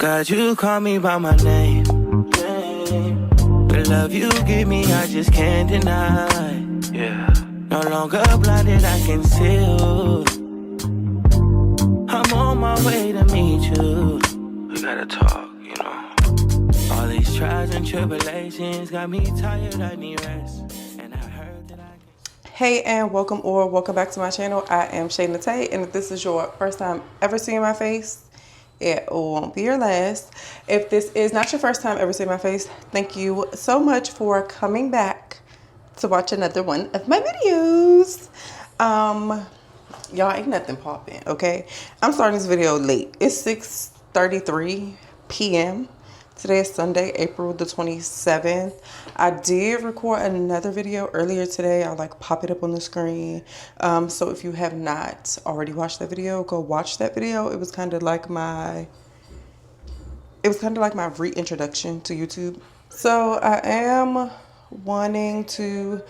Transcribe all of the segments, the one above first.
God, you call me by my name. The love you give me, I just can't deny. Yeah. No longer blinded, I can see you. I'm on my way to meet you. We gotta talk, you know. All these trials and tribulations got me tired, I need rest. And I heard that I can... Hey, and welcome back to my channel. I am ShaenateyT, and if this is your first time ever seeing my face, it won't be your last. If this is not your first time ever seeing my face, thank you so much for coming back to watch another one of my videos. Y'all, ain't nothing popping, okay? I'm starting this video late. It's 6:33 p.m. Today is Sunday, April the 27th. I did record another video earlier today. I'll like pop it up on the screen. So if you have not already watched that video, go watch that video. It was kind of like my reintroduction to YouTube. So I am wanting to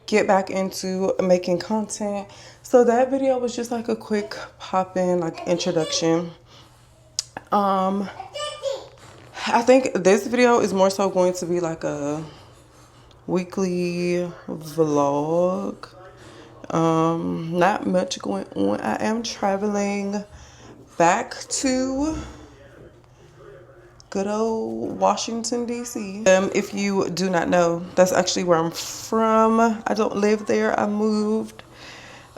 get back into making content. So that video was just like a quick pop-in, like introduction. I think this video is more so going to be like a weekly vlog. Not much going on. I am traveling back to good old Washington, D.C. If you do not know, that's actually where I'm from. I don't live there. I moved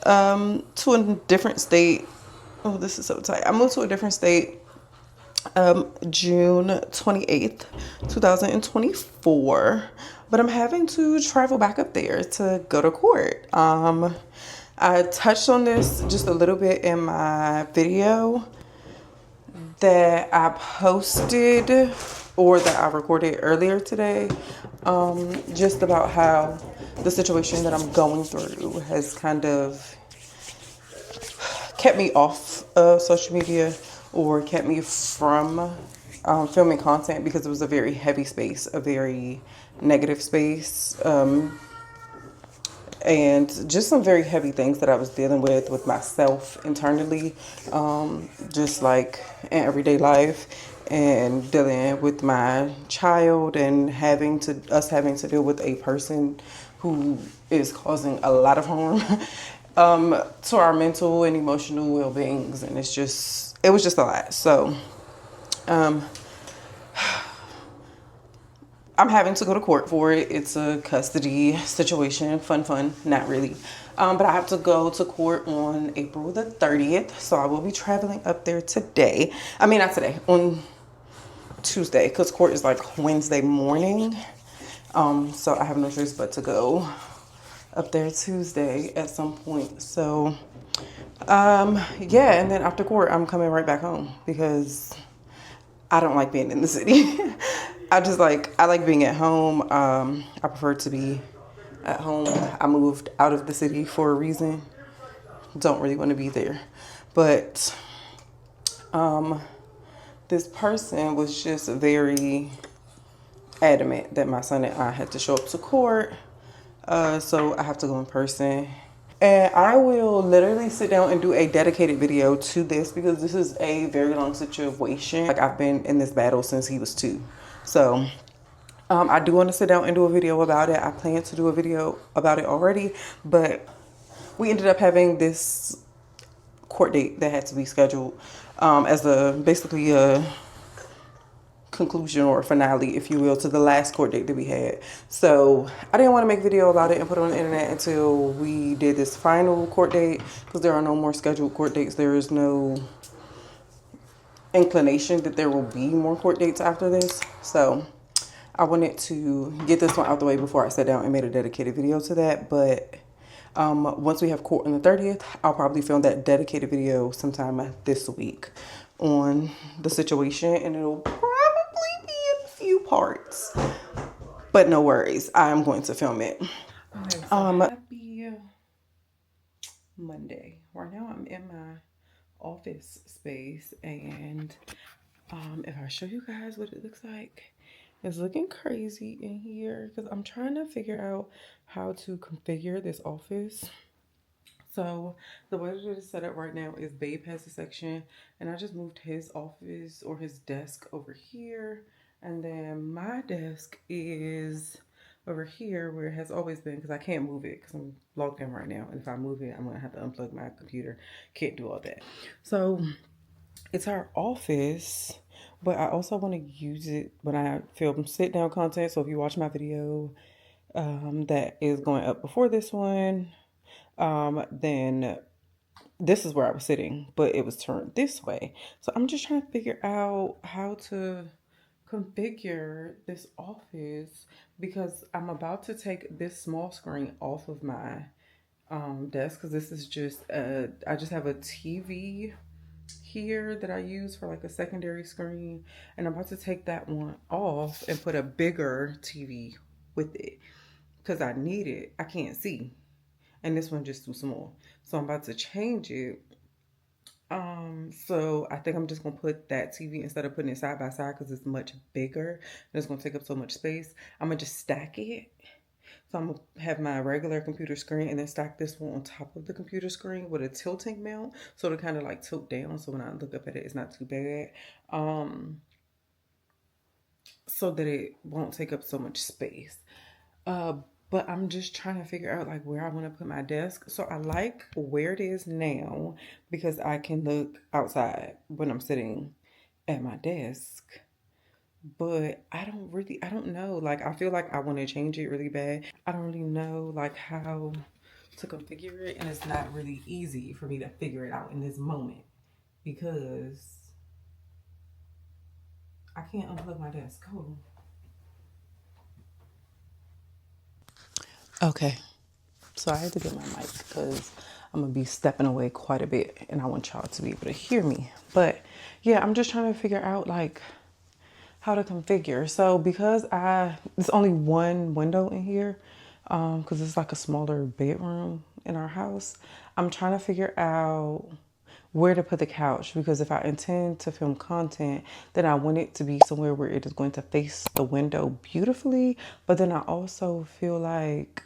to a different state. Oh, this is so tight. I moved to a different state June 28th, 2024. But I'm having to travel back up there to go to court. I touched on this just a little bit in my video that I posted or that I recorded earlier today, just about how the situation that I'm going through has kind of kept me off of social media or kept me from filming content because it was a very heavy space, a very negative space, and just some very heavy things that I was dealing with myself internally, just like in everyday life, and dealing with my child and having to deal with a person who is causing a lot of harm to our mental and emotional well-beings, and it was just a lot. So I'm having to go to court for it. It's a custody situation. Fun, not really. But I have to go to court on April the 30th. So I will be traveling up there today. I mean, not today, on Tuesday, because court is like Wednesday morning. So I have no choice but to go up there Tuesday at some point. So, yeah, and then after court, I'm coming right back home because I don't like being in the city. I like being at home. I prefer to be at home. I moved out of the city for a reason. Don't really want to be there. But this person was just very adamant that my son and I had to show up to court. So I have to go in person. And I will literally sit down and do a dedicated video to this because this is a very long situation. Like, I've been in this battle since he was 2. So I do want to sit down and do a video about it. I plan to do a video about it already, but we ended up having this court date that had to be scheduled as basically a conclusion or finale, if you will, to the last court date that we had. So I didn't want to make a video about it and put it on the internet until we did this final court date, because there are no more scheduled court dates. There is no inclination that there will be more court dates after this. So I wanted to get this one out the way before I sat down and made a dedicated video to that. But once we have court on the 30th, I'll probably film that dedicated video sometime this week on the situation, and it'll probably be in a few parts, but no worries, I am going to film it. Okay, so happy Monday. Right now I'm in my office space, and if I show you guys what it looks like, it's looking crazy in here because I'm trying to figure out how to configure this office So the way that it is set up right now is Babe has a section, and I just moved his office or his desk over here, and then my desk is over here where it has always been because I can't move it because I'm logged in right now, and if I move it, I'm gonna have to unplug my computer. Can't do all that. So it's our office, but I also want to use it when I film sit down content. So if you watch my video that is going up before this one, then this is where I was sitting, but it was turned this way. So I'm just trying to figure out how to configure this office because I'm about to take this small screen off of my desk because this is just I just have a TV here that I use for like a secondary screen, and I'm about to take that one off and put a bigger TV with it because I need it. I can't see, and this one just too small, so I'm about to change it. So I think I'm just gonna put that TV instead of putting it side by side because it's much bigger and it's gonna take up so much space. I'm gonna just stack it. So I'm gonna have my regular computer screen and then stack this one on top of the computer screen with a tilting mount, so to kind of like tilt down. So when I look up at it, it's not too bad. So that it won't take up so much space. But I'm just trying to figure out like where I want to put my desk. So I like where it is now because I can look outside when I'm sitting at my desk. But I don't know. Like, I feel like I want to change it really bad. I don't really know like how to configure it, and it's not really easy for me to figure it out in this moment because I can't unplug my desk. Hold on. Okay, so I had to get my mic because I'm gonna be stepping away quite a bit and I want y'all to be able to hear me. But yeah, I'm just trying to figure out like how to configure. So because there's only one window in here, because it's like a smaller bedroom in our house, I'm trying to figure out where to put the couch because if I intend to film content, then I want it to be somewhere where it is going to face the window beautifully. But then I also feel like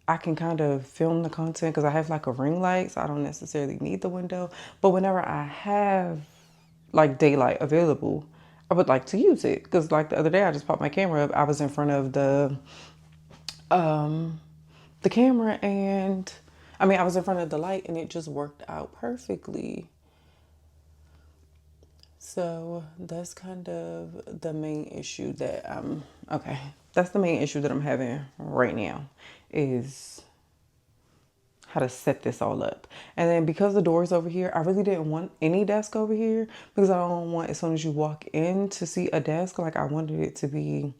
I can kind of film the content because I have like a ring light, so I don't necessarily need the window. But whenever I have like daylight available, I would like to use it because like the other day I just popped my camera up. I was in front of the camera and I was in front of the light and it just worked out perfectly. So that's kind of the main issue that that's the main issue that I'm having right now is how to set this all up. And then because the door's over here, I really didn't want any desk over here because I don't want as soon as you walk in to see a desk. Like I wanted it to be,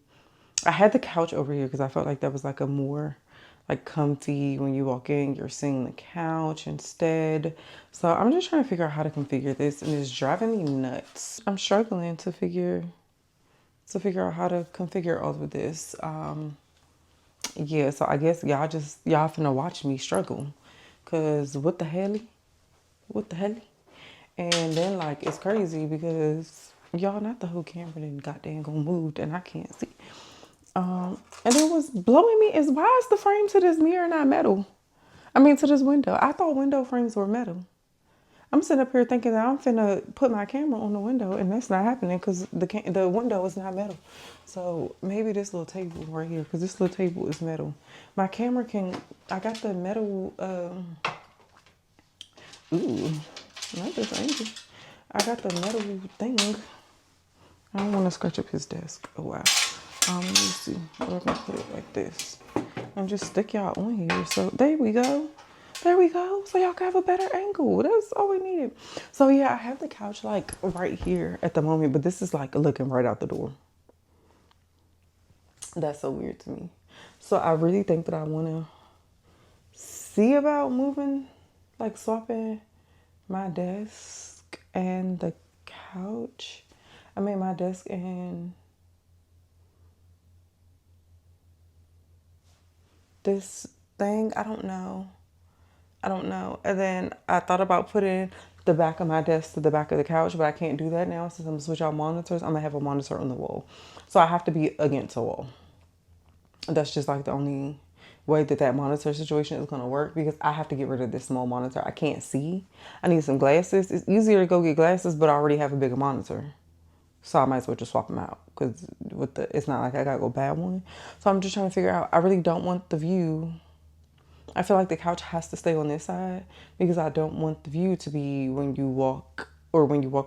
I had the couch over here because I felt like that was like a more like comfy when you walk in, you're seeing the couch instead. So I'm just trying to figure out how to configure this and it's driving me nuts. I'm struggling to figure out how to configure all of this. Yeah, so I guess y'all finna watch me struggle. Cause what the hell? And then like it's crazy because y'all not the whole camera then goddamn gonna moved and I can't see. And then what's blowing me is why is the frame to this mirror not metal? To this window. I thought window frames were metal. I'm sitting up here thinking that I'm finna put my camera on the window and that's not happening because the window is not metal. So maybe this little table right here, because this little table is metal. My camera I got the metal, not this angle. I got the metal thing. I don't want to scratch up his desk. Oh wow. Let me see. We're gonna put it like this and just stick y'all on here. So there we go. So y'all can have a better angle. That's all we needed. So yeah, I have the couch like right here at the moment, but this is like looking right out the door. That's so weird to me. So I really think that I want to see about moving, like swapping my desk and the couch. My desk and this thing. I don't know. And then I thought about putting the back of my desk to the back of the couch, but I can't do that now since I'm gonna switch out monitors. I'm gonna have a monitor on the wall. So I have to be against a wall. That's just like the only way that monitor situation is going to work, because I have to get rid of this small monitor. I can't see. I need some glasses. It's easier to go get glasses, but I already have a bigger monitor. So I might as well just swap them out, because it's not like I gotta go buy one. So I'm just trying to figure out, I really don't want the view. I feel like the couch has to stay on this side, because I don't want the view to be when you walk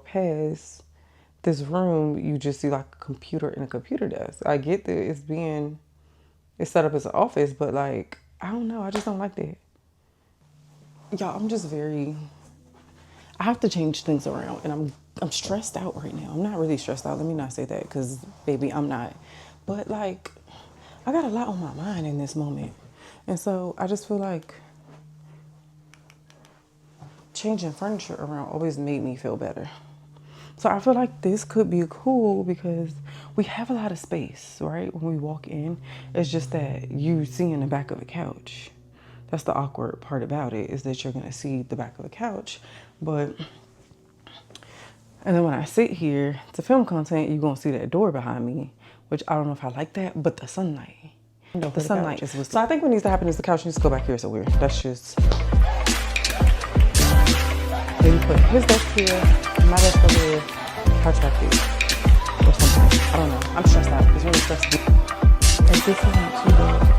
past this room, you just see like a computer and a computer desk. I get that it's set up as an office, but like, I don't know. I just don't like that. Y'all, I have to change things around, and I'm stressed out right now. I'm not really stressed out. Let me not say that, because baby, I'm not. But like, I got a lot on my mind in this moment. And so I just feel like changing furniture around always made me feel better. So I feel like this could be cool, because we have a lot of space, right? When we walk in, it's just that you see in the back of a couch. That's the awkward part about it, is that you're gonna see the back of a couch. And then when I sit here to film content, you're gonna see that door behind me, which I don't know if I like that, but the sunlight. The sunlight is what's... So I think what needs to happen is the couch needs to go back here somewhere. That's just... Maybe put his desk here, my desk over here, couch back here, or something. I don't know. I'm stressed out. It's really stressful. And this isn't too bad.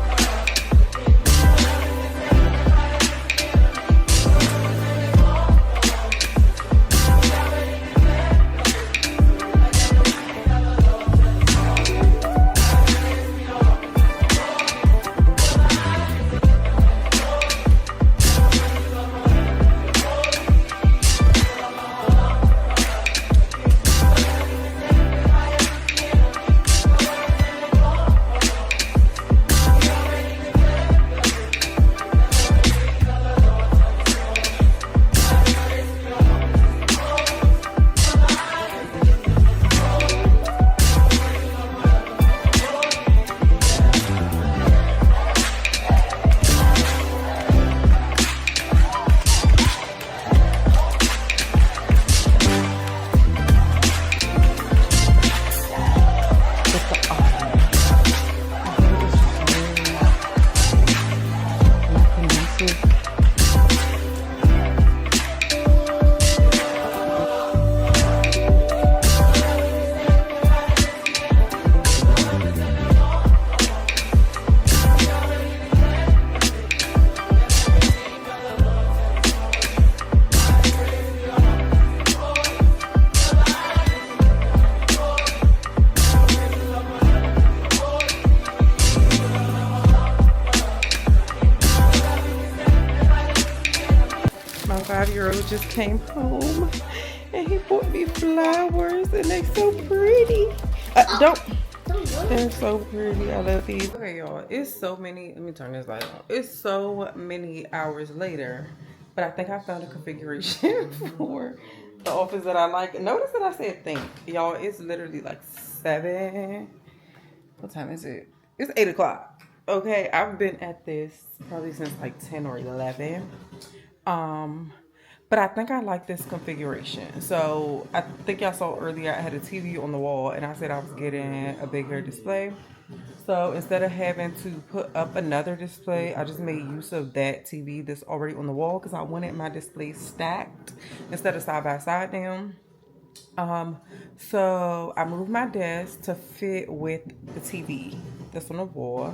My 5-year-old just came home and he bought me flowers, and they're so pretty. They're so pretty. I love these. Okay, y'all, it's so many, let me turn this light on. It's so many hours later, but I think I found a configuration for the office that I like. Notice that I said think. Y'all, it's literally like 7. What time is it? It's 8 o'clock. Okay, I've been at this probably since like 10 or 11. But I think I like this configuration. So I think y'all saw earlier I had a TV on the wall, and I said I was getting a bigger display. So instead of having to put up another display, I just made use of that TV that's already on the wall, because I wanted my display stacked instead of side by side now. So I moved my desk to fit with the TV that's on the wall.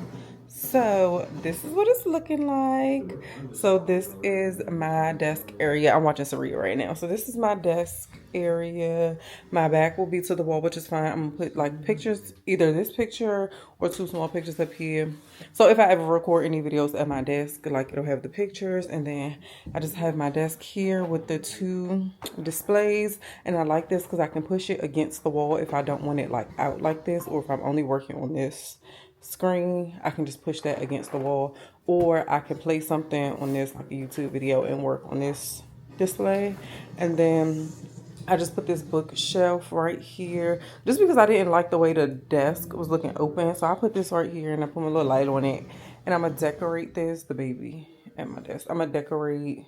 So this is what it's looking like. So this is my desk area. I'm watching Saria right now. So this is my desk area. My back will be to the wall, which is fine. I'm gonna put like pictures, either this picture or 2 small pictures up here. So if I ever record any videos at my desk, like it'll have the pictures, and then I just have my desk here with the 2 displays. And I like this because I can push it against the wall if I don't want it like out like this, or if I'm only working on this screen, I can just push that against the wall, or I can play something on this like a YouTube video and work on this display. And then I just put this bookshelf right here just because I didn't like the way the desk was looking open. So I put this right here, and I put my little light on it, and I'm gonna decorate this, the baby at my desk. I'm gonna decorate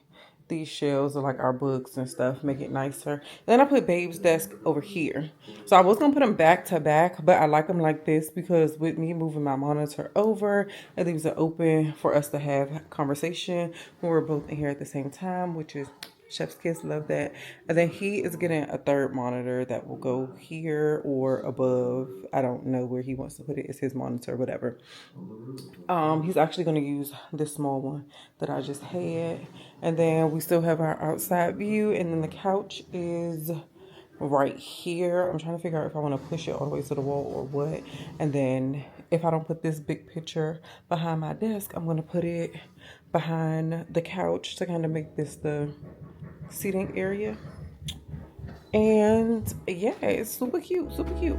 these shelves are like our books and stuff, make it nicer. Then I put Babe's desk over here. So I was gonna put them back to back, but I like them like this because with me moving my monitor over, it leaves it open for us to have conversation when we're both in here at the same time, which is chef's kiss, love that. And then he is getting a third monitor that will go here or above. I don't know where he wants to put it. It's his monitor, whatever. He's actually going to use this small one that I just had. And then we still have our outside view. And then the couch is right here. I'm trying to figure out if I want to push it all the way to the wall or what. And then if I don't put this big picture behind my desk, I'm going to put it behind the couch to kind of make this the seating area. And yeah, it's super cute, super cute.